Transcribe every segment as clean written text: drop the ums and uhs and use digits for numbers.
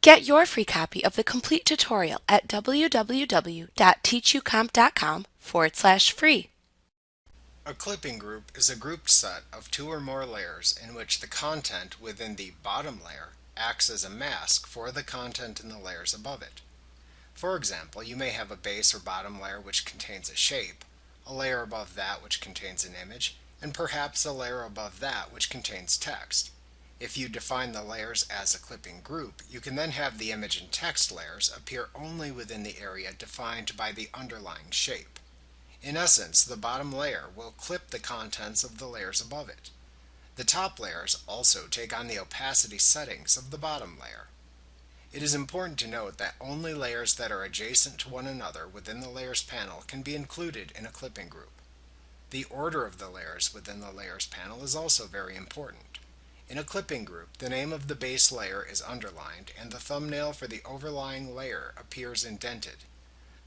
Get your free copy of the complete tutorial at www.teachucomp.com/free. A clipping group is a grouped set of two or more layers in which the content within the bottom layer acts as a mask for the content in the layers above it. For example, you may have a base or bottom layer which contains a shape, a layer above that which contains an image, and perhaps a layer above that which contains text. If you define the layers as a clipping group, you can then have the image and text layers appear only within the area defined by the underlying shape. In essence, the bottom layer will clip the contents of the layers above it. The top layers also take on the opacity settings of the bottom layer. It is important to note that only layers that are adjacent to one another within the Layers panel can be included in a clipping group. The order of the layers within the Layers panel is also very important. In a clipping group, the name of the base layer is underlined and the thumbnail for the overlying layer appears indented.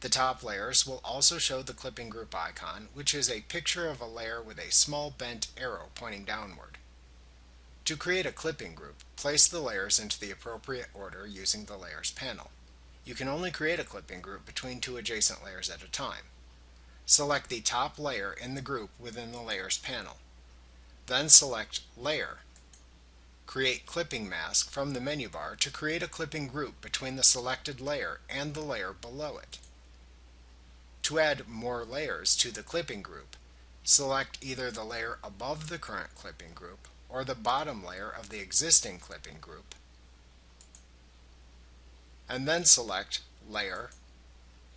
The top layers will also show the clipping group icon, which is a picture of a layer with a small bent arrow pointing downward. To create a clipping group, place the layers into the appropriate order using the Layers panel. You can only create a clipping group between two adjacent layers at a time. Select the top layer in the group within the Layers panel. Then select Layer. Create Clipping Mask from the menu bar to create a clipping group between the selected layer and the layer below it. To add more layers to the clipping group, select either the layer above the current clipping group or the bottom layer of the existing clipping group, and then select Layer,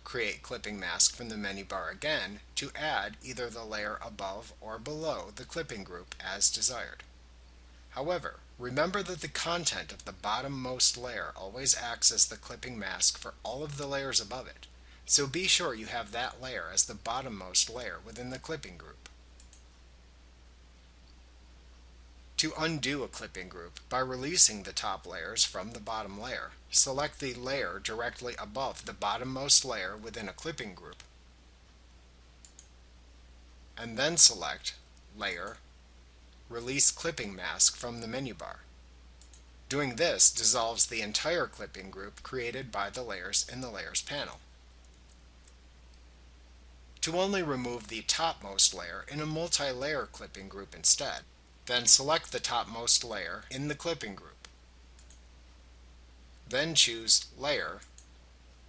Create Clipping Mask from the menu bar again to add either the layer above or below the clipping group as desired. However, remember that the content of the bottommost layer always acts as the clipping mask for all of the layers above it, so be sure you have that layer as the bottommost layer within the clipping group. To undo a clipping group by releasing the top layers from the bottom layer, select the layer directly above the bottommost layer within a clipping group, and then select Layer, Release Clipping Mask from the menu bar. Doing this dissolves the entire clipping group created by the layers in the Layers panel. To only remove the topmost layer in a multi-layer clipping group instead, then select the topmost layer in the clipping group. Then choose Layer,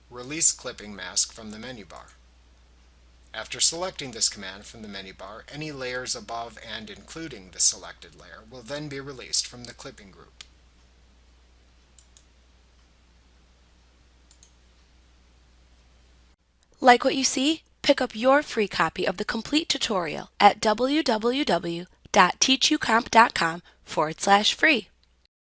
Release Clipping Mask from the menu bar. After selecting this command from the menu bar, any layers above and including the selected layer will then be released from the clipping group. Like what you see? Pick up your free copy of the complete tutorial at www.teachucomp.com/free.